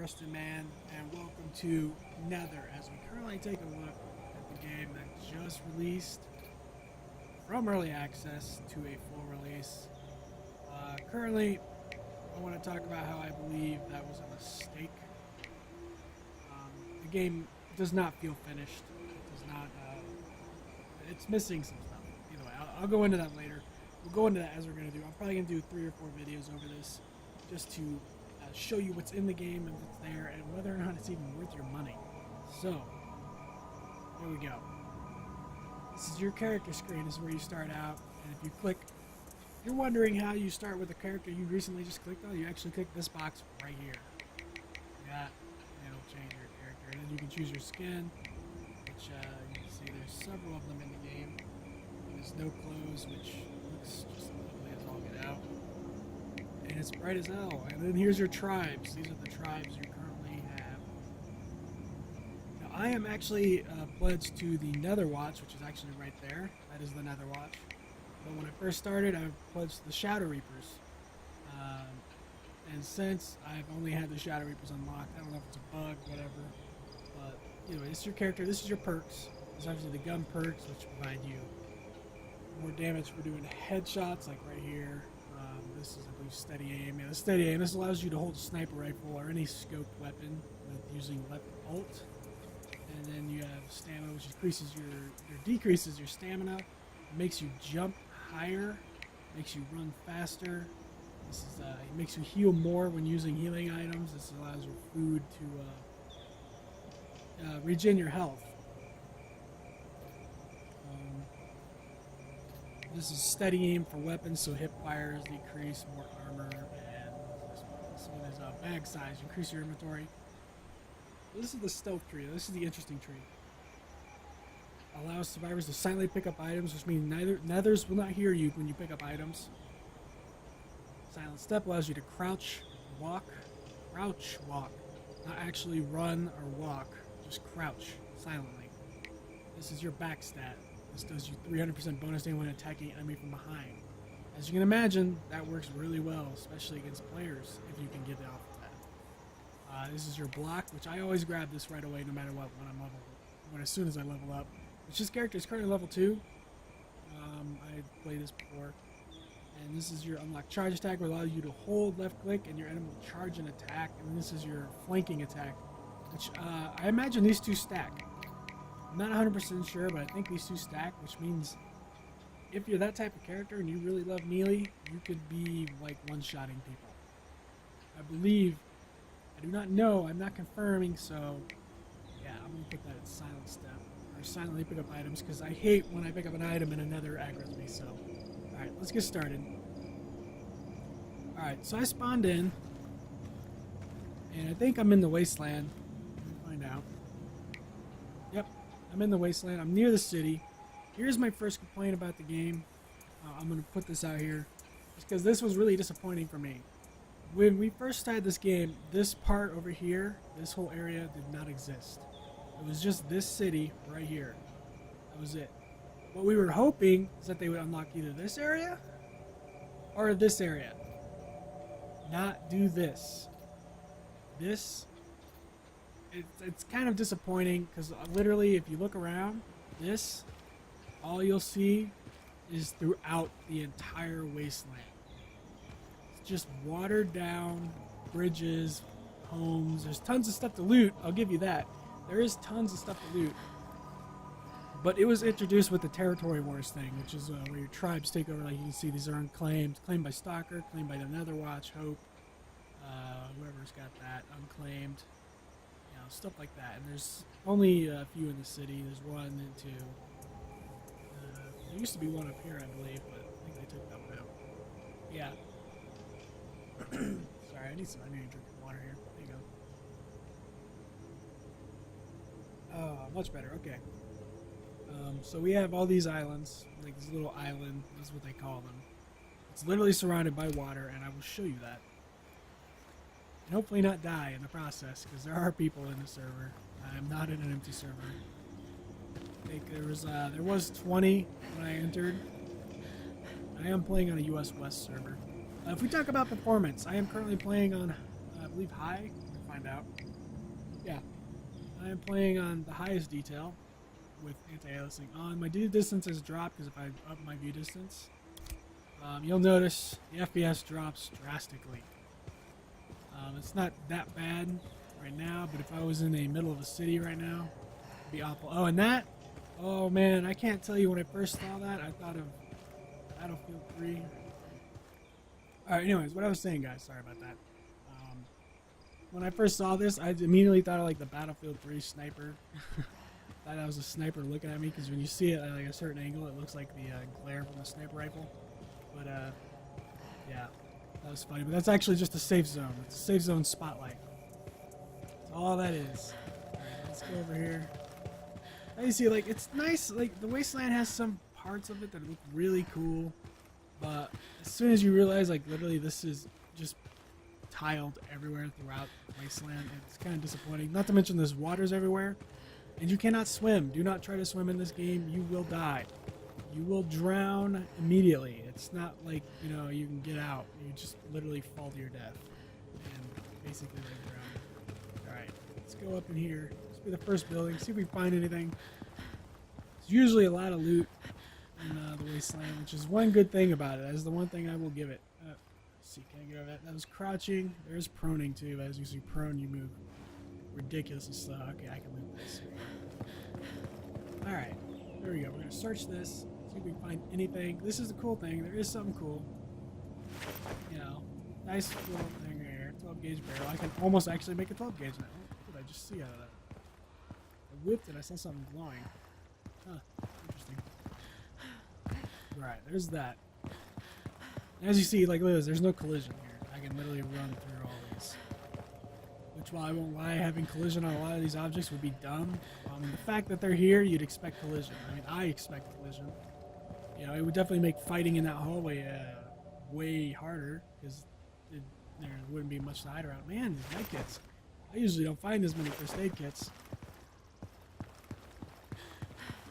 Rusted Man, and welcome to Nether as we currently take a look at the game that just released from early access to a full release. Currently, I want to talk about how I believe that was a mistake. The game does not feel finished. It does not. It's missing some stuff. Either way, I'll go into that later. We'll go into that as we're going to do. I'm probably going to do 3 or 4 videos over this just to show you what's in the game and what's there and whether or not it's even worth your money. So, here we go. This is your character screen. This is where you start out. And if you click, you're wondering how you start with a character you recently just clicked on. You actually click this box right here. Yeah, it'll change your character. And then you can choose your skin, which you can see there's several of them in the game. There's no clothes, which looks just ugly as all get out. And it's bright as hell. And then here's your tribes. These are the tribes you currently have. Now, I am actually pledged to the Nether Watch, which is actually right there. That is the Nether Watch. But when I first started, I pledged to the Shadow Reapers. And since I've only had the Shadow Reapers unlocked, I don't know if it's a bug, whatever. But anyway, this is your character. This is your perks. There's obviously the gun perks, which provide you more damage for doing headshots, like right here. This is, I believe, steady aim. Yeah, the steady aim. This allows you to hold a sniper rifle or any scoped weapon with using left alt. And then you have stamina, which decreases your stamina. It makes you jump higher. Makes you run faster. This is it makes you heal more when using healing items. This allows your food to regen your health. This is steady aim for weapons, so hip fires decrease, more armor, and this one is bag size, increase your inventory. This is the stealth tree. This is the interesting tree. Allows survivors to silently pick up items, which means nethers will not hear you when you pick up items. Silent step allows you to crouch walk, not actually run or walk, just crouch silently. This is your back stat. This does you 300% bonus damage when attacking an enemy from behind. As you can imagine, that works really well, especially against players, if you can get it off of that. This is your block, which I always grab this right away, no matter what, as soon as I level up. Which this character is currently level 2. I played this before. And this is your unlock charge attack, which allows you to hold left click and your enemy will charge an attack. And then this is your flanking attack, which I imagine these two stack. I'm not 100% sure, but I think these two stack, which means if you're that type of character and you really love melee, you could be like one-shotting people. I believe, I do not know, I'm not confirming, so yeah, I'm going to put that at silent step, or silently pick up items, because I hate when I pick up an item and another aggroes me, so. Alright, let's get started. Alright, so I spawned in, and I think I'm in the wasteland. Let me find out. Yep. I'm in the wasteland. I'm near the city. Here's my first complaint about the game. I'm going to put this out here. Just because this was really disappointing for me. When we first started this game, this part over here, this whole area did not exist. It was just this city right here. That was it. What we were hoping is that they would unlock either this area or this area. Not do this. This... It's kind of disappointing because literally if you look around this, all you'll see is throughout the entire wasteland. It's just watered down bridges, homes. There's tons of stuff to loot, I'll give you that. There is tons of stuff to loot. But it was introduced with the territory wars thing, which is where your tribes take over. Like you can see, these are unclaimed. Claimed by Stalker, claimed by the Nether Watch, Hope, whoever's got that, unclaimed. Stuff like that, and there's only a few in the city. There's 1 and 2. There used to be one up here, I believe, but I think they took that one out. Yeah. Sorry, I need to drink some water here. There you go. Oh, much better. Okay. So we have all these islands, like this little island. That's what they call them. It's literally surrounded by water, and I will show you that. And hopefully not die in the process, because there are people in the server. I am not in an empty server. I think there was 20 when I entered. I am playing on a US West server. If we talk about performance, I am currently playing on, I believe, high, find out. Yeah, I am playing on the highest detail with anti-aliasing on. My view distance has dropped because if I up my view distance, you'll notice the FPS drops drastically. It's not that bad right now, but if I was in the middle of a city right now, it'd be awful. Oh, and that, oh man, I can't tell you when I first saw that, I thought of Battlefield 3. Alright, anyways, what I was saying, guys, sorry about that. When I first saw this, I immediately thought of like the Battlefield 3 sniper. Thought I was a sniper looking at me, because when you see it at like a certain angle, it looks like the glare from the sniper rifle. But yeah, that was funny. But that's actually just a safe zone. It's a safe zone spotlight. That's all that is. Alright, let's go over here. Now you see, like, it's nice. Like, the Wasteland has some parts of it that look really cool. But as soon as you realize, like, literally this is just tiled everywhere throughout the Wasteland, it's kind of disappointing. Not to mention there's waters everywhere. And you cannot swim. Do not try to swim in this game. You will die. You will drown immediately. It's not like, you know, you can get out. You just literally fall to your death. And basically like drown. Alright, let's go up in here. Let's be the first building. See if we find anything. There's usually a lot of loot in the Wasteland, which is one good thing about it. That is the one thing I will give it. Let's see, can I get over that? That was crouching. There's proning too. As you see prone, you move ridiculously slow. Okay, I can move this. Alright, there we go. We're going to search this. See if we can find anything. This is the cool thing. There is something cool. You know, nice little thing right here. 12 gauge barrel. I can almost actually make a 12 gauge now. What did I just see out of that? I whipped it. I saw something glowing. Huh. Interesting. Right, there's that. As you see, like, look at this. There's no collision here. I can literally run through all these. Which, while I won't lie, having collision on a lot of these objects would be dumb. The fact that they're here, you'd expect collision. I mean, I expect collision. You know, it would definitely make fighting in that hallway way harder, because there wouldn't be much to hide around. Man, these med kits. I usually don't find as many first aid kits.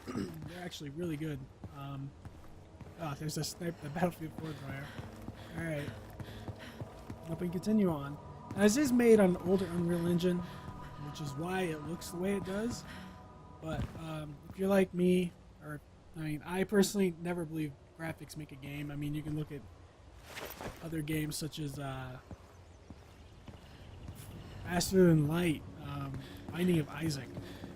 They're actually really good. Oh, there's a sniper, the Battlefield 4 player. Alright. Hope we can continue on. Now, this is made on an older Unreal Engine, which is why it looks the way it does. But if you're like me, or I mean, I personally never believe graphics make a game. I mean, you can look at other games such as Faster Than Light, Binding of Isaac,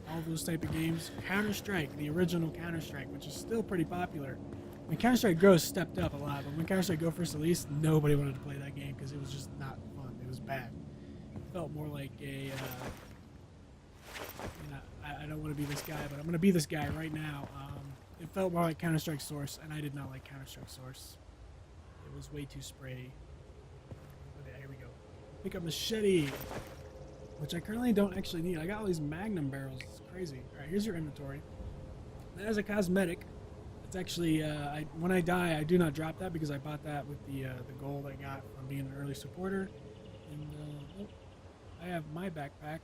all those type of games. Counter-Strike, the original Counter-Strike, which is still pretty popular. When Counter-Strike Go stepped up a lot, but when Counter-Strike Go first released, nobody wanted to play that game because it was just not fun. It was bad. It felt more like a, you know, I don't want to be this guy, but I'm going to be this guy right now. It felt more like Counter-Strike Source, and I did not like Counter-Strike Source. It was way too spray. But yeah, here we go. Pick up machete, which I currently don't actually need. I got all these magnum barrels. It's crazy. All right, here's your inventory. That is a cosmetic. It's actually, when I die, I do not drop that because I bought that with the gold I got from being an early supporter. And oh, I have my backpack.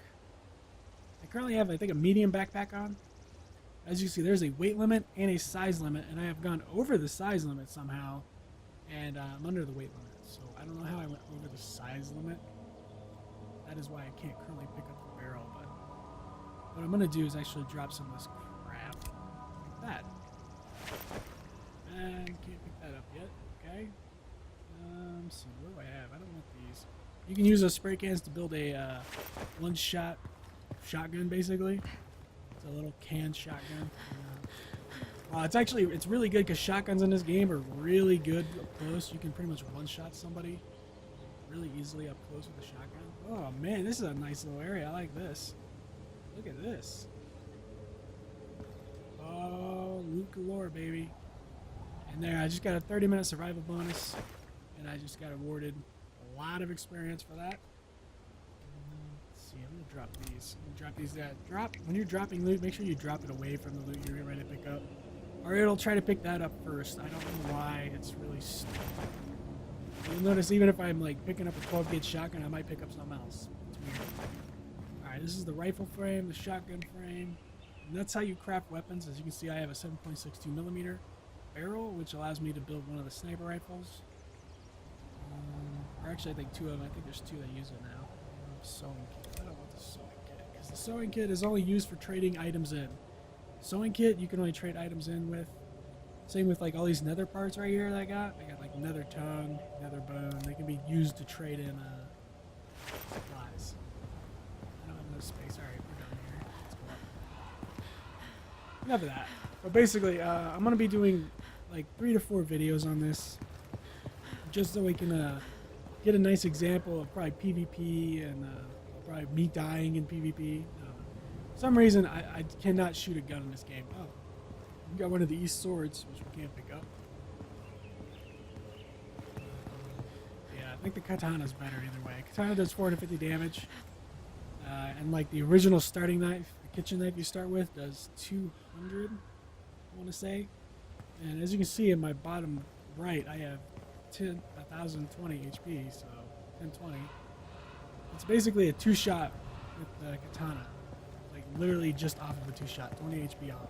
I currently have, I think, a medium backpack on. As you see, there's a weight limit and a size limit, and I have gone over the size limit somehow, and I'm under the weight limit. So I don't know how I went over the size limit. That is why I can't currently pick up the barrel, but what I'm going to do is actually drop some of this crap like that. And can't pick that up yet. Okay. Let's see, what do I have? I don't want these. You can use those spray cans to build a one-shot shotgun, basically. It's a little canned shotgun. It's really good because shotguns in this game are really good up close. You can pretty much one-shot somebody really easily up close with a shotgun. Oh man, this is a nice little area. I like this. Look at this. Oh, loot galore, baby. And there, I just got a 30-minute survival bonus, and I just got awarded a lot of experience for that. Let's see, I'm gonna drop these. When you're dropping loot, make sure you drop it away from the loot you're getting ready to pick up, or it'll try to pick that up first. I don't know why. It's really stupid. You'll notice even if I'm like picking up a 12 gauge shotgun, I might pick up something else. It's weird. All right, this is the rifle frame, the shotgun frame. And that's how you craft weapons. As you can see, I have a 7.62 millimeter barrel, which allows me to build one of the sniper rifles. Or actually, I think two of them. I think there's two that use it now. Sewing kit. sewing kit is only used for trading items in. Sewing kit you can only trade items in with. Same with like all these nether parts right here that I got. I got like nether tongue, nether bone. They can be used to trade in supplies. I don't have enough space. Alright, we're done here. Let's go up. Enough of that. But basically, I'm going to be doing like 3 to 4 videos on this. Just so we can get a nice example of probably PvP and probably me dying in PvP. For some reason, I cannot shoot a gun in this game. Oh, we got one of the East swords, which we can't pick up. Yeah, I think the katana's better either way. Katana does 450 damage. And like the original starting knife, the kitchen knife you start with, does 200, I want to say. And as you can see in my bottom right, I have 1020 HP, so 1020. It's basically a 2-shot with the katana. Like literally just off of a 2-shot, 20 HP off.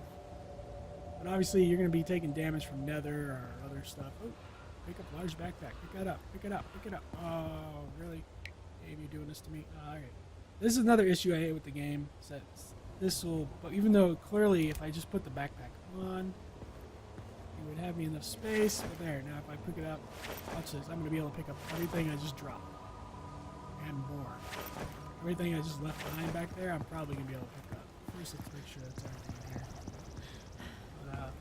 But obviously you're going to be taking damage from nether or other stuff. Oh, pick up large backpack. Pick that up. Pick it up. Pick it up. Oh, really? Gabe, you're doing this to me? Oh, okay. This is another issue I hate with the game. Is that this will, but even though clearly if I just put the backpack on, it would have me enough space. But there, now if I pick it up, watch this. I'm going to be able to pick up everything I just dropped. And more. Everything I just left behind back there, I'm probably going to be able to pick up. First, let's make sure that's everything in here. But,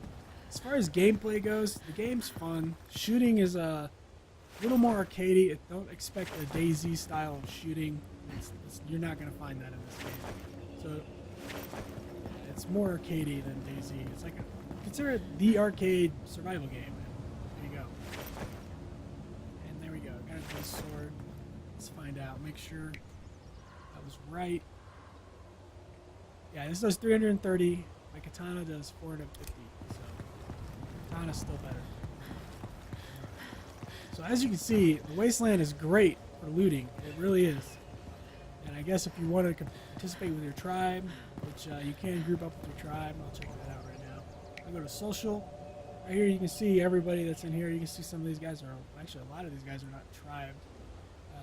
as far as gameplay goes, the game's fun. Shooting is a little more arcadey. Don't expect a DayZ style of shooting. You're not going to find that in this game. So, it's more arcadey than DayZ. It's like consider it the arcade survival game. There you go. And there we go. Got a nice sword. Let's find out. Make sure that was right. Yeah, this does 330. My katana does 450. So katana's still better. So as you can see, the wasteland is great for looting. It really is. And I guess if you want to participate with your tribe, which you can group up with your tribe, I'll check that out right now. I go to social. Right here you can see everybody that's in here. You can see some of these guys are, actually a lot of these guys are not tribed.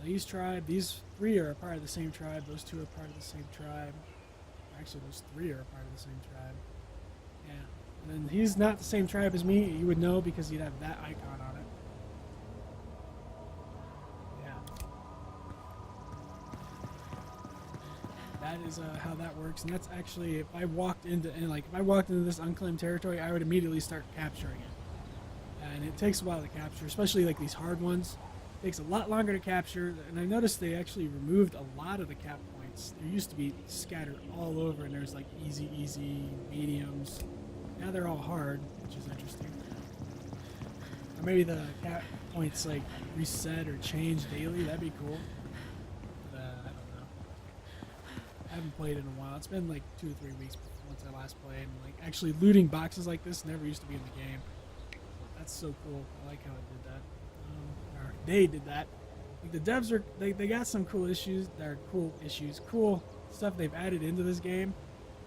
These 3 are a part of the same tribe. Those 2 are part of the same tribe. Actually, those 3 are a part of the same tribe. Yeah. And then he's not the same tribe as me. You would know because he'd have that icon on it. Yeah. That is how that works. And that's actually, if I walked into this unclaimed territory, I would immediately start capturing it. And it takes a while to capture, especially like these hard ones. Takes a lot longer to capture, and I noticed they actually removed a lot of the cap points. There used to be scattered all over, and there's like easy, mediums. Now they're all hard, which is interesting. Or maybe the cap points like reset or change daily. That'd be cool. But, I don't know. I haven't played in a while. It's been like 2 to 3 weeks since I last played. And, like actually looting boxes like this never used to be in the game. That's so cool. I like how it did that. They did that. Like the devs are they got some cool issues. Cool stuff they've added into this game.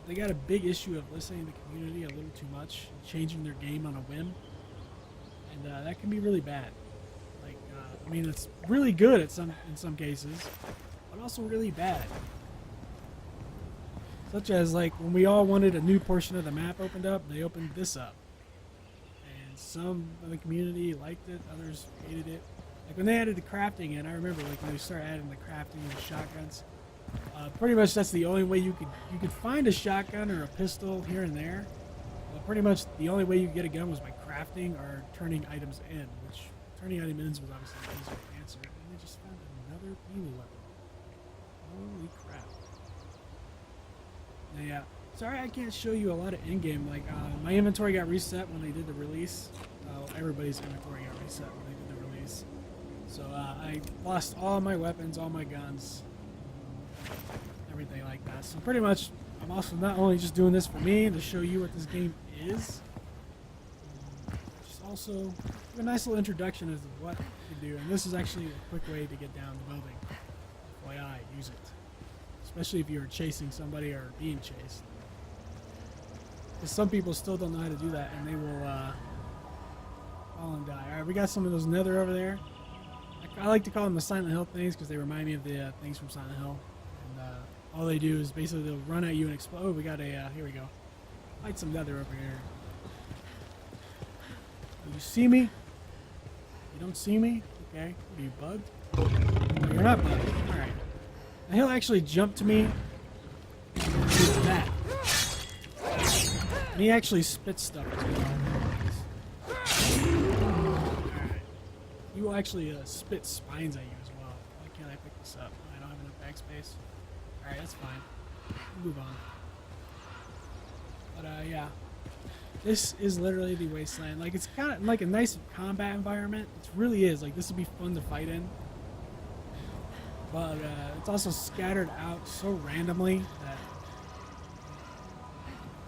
They got a big issue of listening to the community a little too much, changing their game on a whim, and that can be really bad. Like I mean, it's really good in some cases, but also really bad. Such as like when we all wanted a new portion of the map opened up, they opened this up, and some of the community liked it, others hated it. Like when they added the crafting in, I remember like when they started adding the crafting and the shotguns. Pretty much that's the only way you could find a shotgun or a pistol here and there. But pretty much the only way you could get a gun was by crafting or turning items in, which turning items in was obviously the easier answer. And they just found another melee weapon. Holy crap! Now, yeah, sorry I can't show you a lot of in-game. Like my inventory got reset when they did the release. Everybody's inventory got reset when they did the release. So I lost all my weapons, all my guns, everything like that. So pretty much, I'm also not only just doing this for me to show you what this game is, just also give a nice little introduction as to what you can do. And this is actually a quick way to get down the building. FYI, use it. Especially if you're chasing somebody or being chased. Because some people still don't know how to do that, and they will fall and die. Alright, we got some of those nether over there. I like to call them the Silent Hill things because they remind me of the things from Silent Hill. And all they do is basically they'll run at you and explode. Oh, we got a, here we go. Fight some nether over here. Oh, you see me? You don't see me? Okay. What, are you bugged? No, you're not bugged. Alright. Now he'll actually jump to me with that. And he actually spits stuff as well. Alright. He will actually spit spines at you as well. Why can't I pick this up? I don't have enough backspace. Alright, that's fine. We'll move on. But yeah. This is literally the wasteland. Like, it's kind of like a nice combat environment. It really is. Like, this would be fun to fight in. But it's also scattered out so randomly that...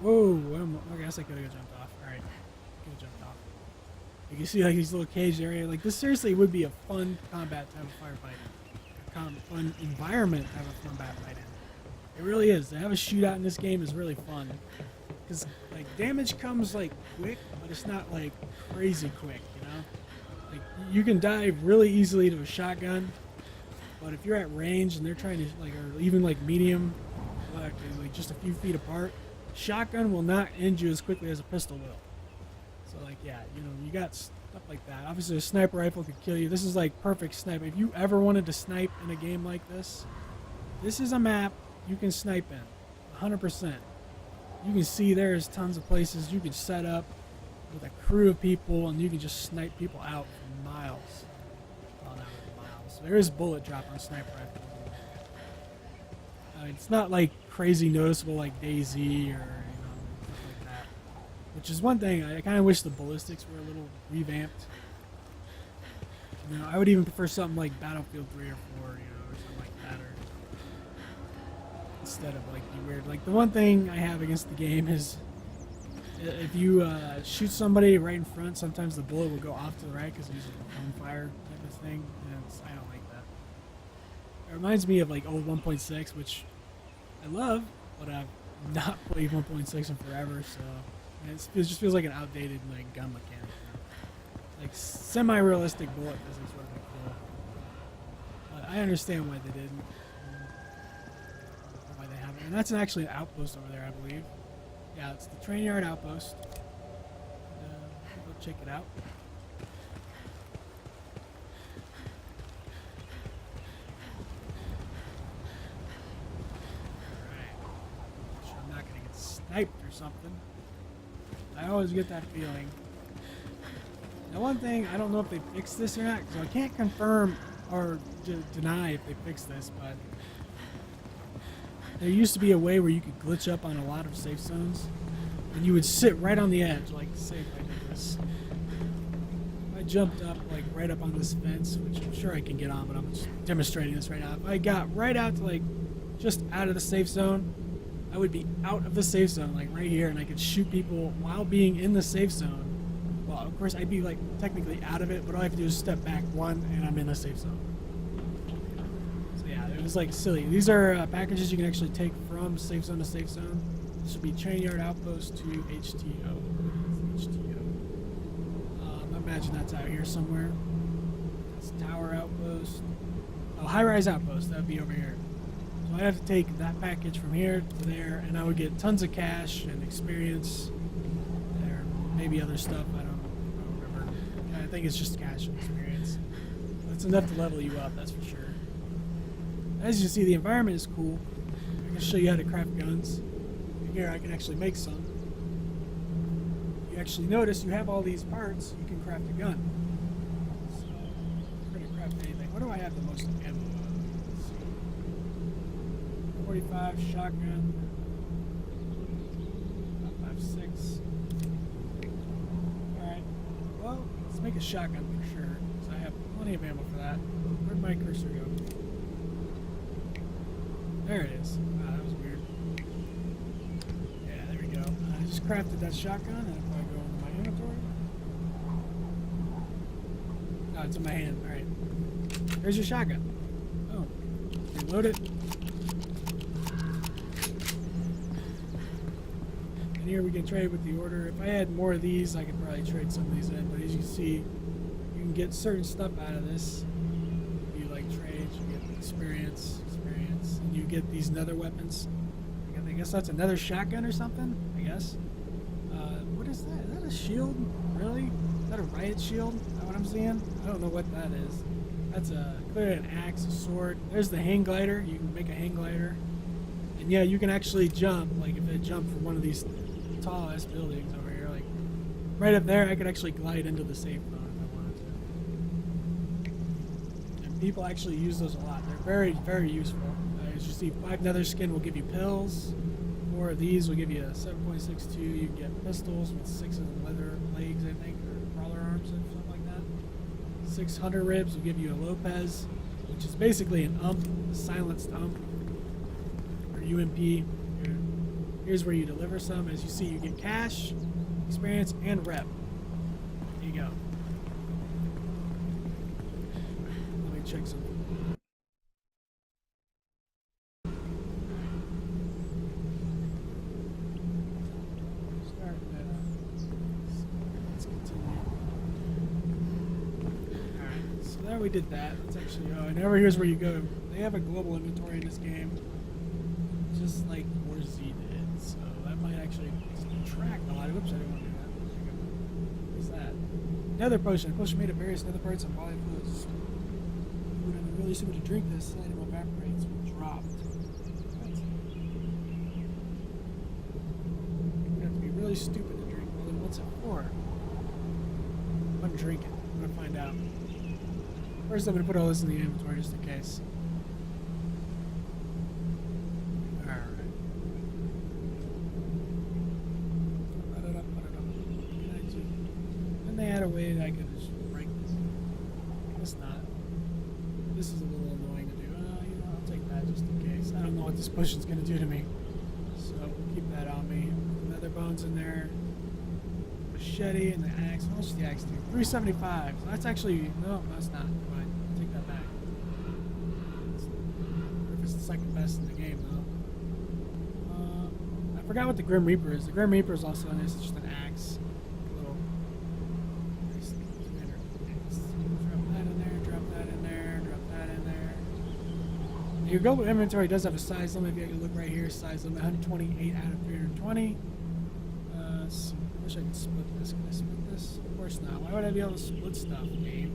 Whoa! I guess I could have jumped off. Alright. Could have jumped off. You can see, like, these little caged area. Like, this seriously would be a fun combat to have a firefight. A fun environment to have a combat fight in. It really is. To have a shootout in this game is really fun. Because, like, damage comes, like, quick, but it's not, like, crazy quick, you know? Like, you can die really easily to a shotgun, but if you're at range and they're trying to, like, or even, like, medium, like just a few feet apart, shotgun will not end you as quickly as a pistol will. So, like, yeah, you know, you got stuff like that. Obviously, a sniper rifle could kill you. This is, like, perfect snipe. If you ever wanted to snipe in a game like this, this is a map you can snipe in, 100%. You can see there's tons of places you could set up with a crew of people and you can just snipe people out for miles. Well, not really miles. There is bullet drop on sniper rifles. It's not like crazy noticeable like DayZ or, you know, stuff like that. Which is one thing, I kind of wish the ballistics were a little revamped. You know, I would even prefer something like Battlefield 3 or 4, you know, or something like that. Or instead of like the weird, like the one thing I have against the game is if you shoot somebody right in front, sometimes the bullet will go off to the right because it uses a home fire type of thing, and I don't like that. It reminds me of like old 1.6, which I love, but I've not played 1.6 in forever, so it just feels like an outdated like gun mechanic. You know? Like semi-realistic bullet physics would have been cool, but I understand why they didn't. And that's actually an outpost over there, I believe. Yeah, it's the train yard outpost. We'll check it out. Alright. Sure I'm not going to get sniped or something. I always get that feeling. Now one thing, I don't know if they fixed this or not, so I can't confirm or deny if they fixed this, but there used to be a way where you could glitch up on a lot of safe zones, and you would sit right on the edge, like say if I did this. If I jumped up like right up on this fence, which I'm sure I can get on, but I'm just demonstrating this right now. If I got right out to like just out of the safe zone, I would be out of the safe zone, like right here, and I could shoot people while being in the safe zone. Well, of course I'd be like technically out of it, but all I have to do is step back one, and I'm in the safe zone. It was like silly. These are packages you can actually take from safe zone to safe zone. This should be train yard outpost to HTO. I imagine that's out here somewhere. That's tower outpost. Oh, high rise outpost. That would be over here. So I'd have to take that package from here to there, and I would get tons of cash and experience. There, maybe other stuff. I don't remember. I think it's just cash and experience. That's enough to level you up. That's for sure. As you see, the environment is cool. I can show you how to craft guns. Here, I can actually make some. You actually notice you have all these parts, you can craft a gun. So, we're going to craft anything. What do I have the most ammo of? Let's see. 45 shotgun. 5.56. Alright. Well, let's make a shotgun for sure. Because I have plenty of ammo for that. Where'd my cursor go? There it is. Wow, that was weird. Yeah, there we go. I just crafted that shotgun, and if I go into my inventory... Oh, it's in my hand. Alright. There's your shotgun. Oh. Reload it. And here we can trade with the order. If I had more of these, I could probably trade some of these in, but as you can see, you can get certain stuff out of this. You like trades, you get experience, and you get these nether weapons. I guess that's another shotgun or something, I guess. What is that? Is that a shield? Really? Is that a riot shield? Is that what I'm seeing? I don't know what that is. That's clearly an axe, a sword. There's the hang glider. You can make a hang glider. And yeah, you can actually jump. Like if I jump from one of these tall ass buildings over here, like right up there, I could actually glide into the safe zone if I wanted to. And people actually use those a lot. They're very, very useful. As you see, 5 nether skin will give you pills. 4 of these will give you a 7.62. You can get pistols with 6 of the leather legs, I think, or crawler arms, or something like that. 600 ribs will give you a Lopez, which is basically an ump, a silenced ump, or UMP. Here's where you deliver some. As you see, you get cash, experience, and rep. There you go. Let me check something. We did that. Let's actually go. And over here's where you go. They have a global inventory in this game, just like War Z did. So that might actually track a lot. Oops, I didn't want to do that. What's that? Nether potion. A potion made of various nether parts and volley fluids. Would have really suited to drink this. Item evaporates when dropped. What? You have to be really stupid to drink. Well, then what's it for? I'm gonna drink it. I'm gonna find out. First, I'm going to put all this in the inventory just in case. Alright. And they had a way that I could just break this. It's not. This is a little annoying to do. You know, I'll take that just in case. I don't know what this potion's going to do to me. So, keep that on me. Nether bones in there. Machete and the axe. How much does the axe do? 375. So that's actually... No, that's not. Fine. Take that back. It's the second best in the game, though. I forgot what the Grim Reaper is. The Grim Reaper is also in this. It's just an axe. A little... Drop that in there. Drop that in there. Drop that in there. Your global inventory does have a size limit. If you look right here, size limit 128 out of 320. I wish I could split this. Can I split this? Of course not. Why would I be able to split stuff, game?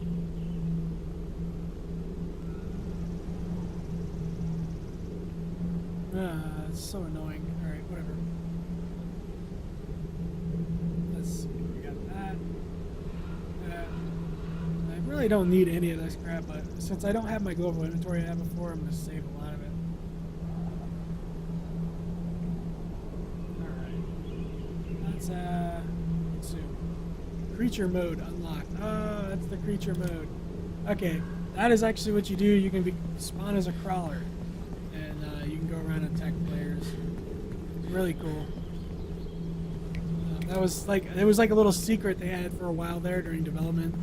It's so annoying. Alright, whatever. Let's see. We got that. I really don't need any of this crap, but since I don't have my global inventory I had before, I'm going to save a lot of it. Let's see. Creature mode unlocked. Oh, that's the creature mode. Okay, that is actually what you do. You can spawn as a crawler, and you can go around and attack players. It's really cool. That was like it was like a little secret they had for a while there during development.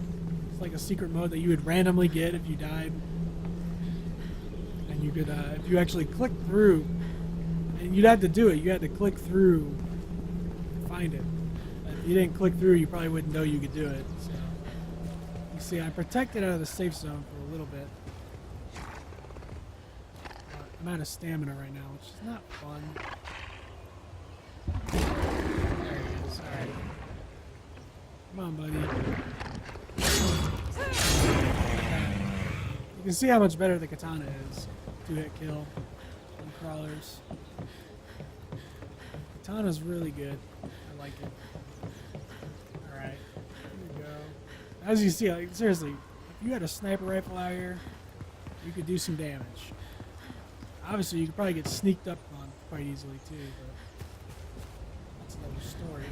It's like a secret mode that you would randomly get if you died, and you could if you actually click through, and you'd have to do it. You had to click through. Find it. If you didn't click through, you probably wouldn't know you could do it. So, you see, I'm protected out of the safe zone for a little bit. I'm out of stamina right now, which is not fun. There he is. Alright. Come on, buddy. You can see how much better the katana is. 2-hit kill on crawlers. Katana's really good. I like it. Alright. Here we go. As you see, like, seriously, if you had a sniper rifle out here, you could do some damage. Obviously, you could probably get sneaked up on quite easily, too, but that's another story.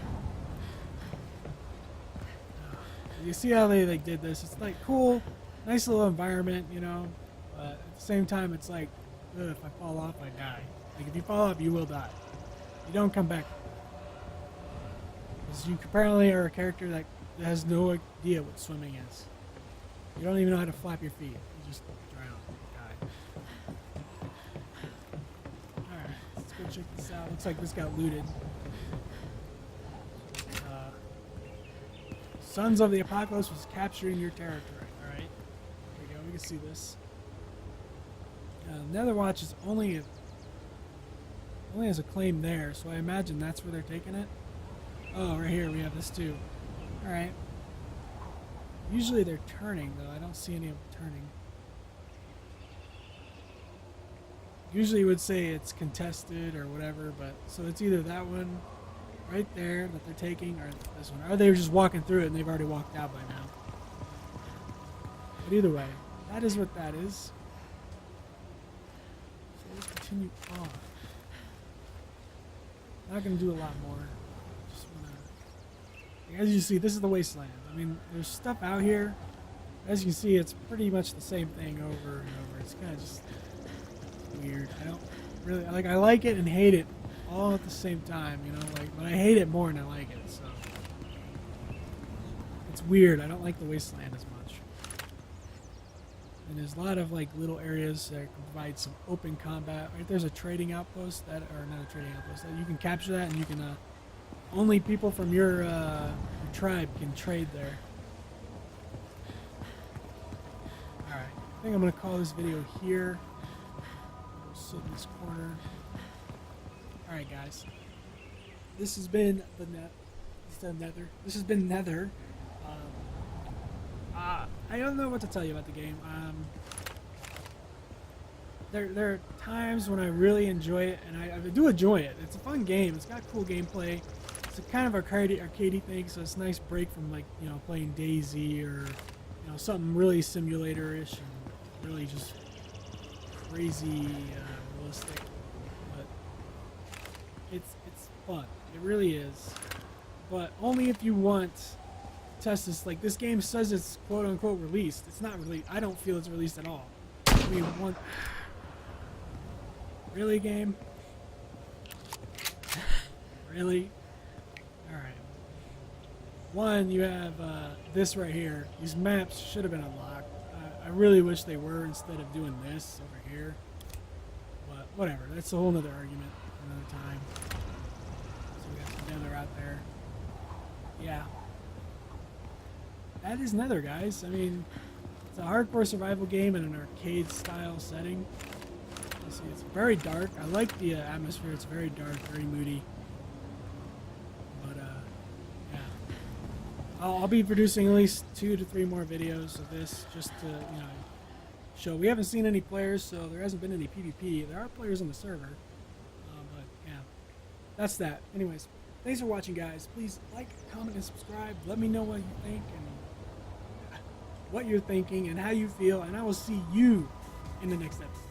You see how they did this? It's like cool, nice little environment, you know, but at the same time, it's like, ugh, if I fall off, I die. Like, if you fall off, you will die. You don't come back. Because you apparently are a character that has no idea what swimming is. You don't even know how to flap your feet. You just drown and die. Alright, let's go check this out. Looks like this got looted. Sons of the Apocalypse was capturing your territory. Alright, here we go. We can see this. Nether Watch is only only has a claim there, so I imagine that's where they're taking it. Oh, right here we have this too. Alright. Usually they're turning, though. I don't see any of them turning. Usually you would say it's contested or whatever, but so it's either that one right there that they're taking or this one. Or they were just walking through it and they've already walked out by now. But either way, that is what that is. So let's continue on. Not going to do a lot more. Just want to... As you see, this is the wasteland. I mean, there's stuff out here. As you can see, it's pretty much the same thing over and over. It's kind of just weird. I don't really... Like, I like it and hate it all at the same time, you know? Like, but I hate it more than I like it, so... It's weird. I don't like the wasteland as much. And there's a lot of like little areas that can provide some open combat. Right there's a trading outpost that, or not a trading outpost, that you can capture that and you can, only people from your tribe can trade there. Alright, I think I'm going to call this video here. I'll sit in this corner. Alright guys, this has been the Nether. This has been Nether. I don't know what to tell you about the game. There are times when I really enjoy it, and I do enjoy it. It's a fun game. It's got cool gameplay. It's a kind of arcadey thing, so it's a nice break from like, you know, playing DayZ or, you know, something really simulator-ish and really just crazy realistic. But it's fun. It really is. But only if you want test this. Like, this game says it's quote unquote released. It's not released. I don't feel it's released at all. I mean, really, game? Really? Alright. One, you have this right here. These maps should have been unlocked. I really wish they were instead of doing this over here. But whatever. That's a whole nother argument for another time. So we got some Nether out there. Yeah. That is Nether, guys. I mean, it's a hardcore survival game in an arcade style setting. See, it's very dark. I like the atmosphere. It's very dark, very moody. But yeah, I'll be producing at least 2 to 3 more videos of this just to, you know, show. We haven't seen any players, so there hasn't been any PvP. There are players on the server, but yeah, that's that. Anyways, thanks for watching, guys. Please like, comment, and subscribe. Let me know what you think and what you're thinking and how you feel, and I will see you in the next episode.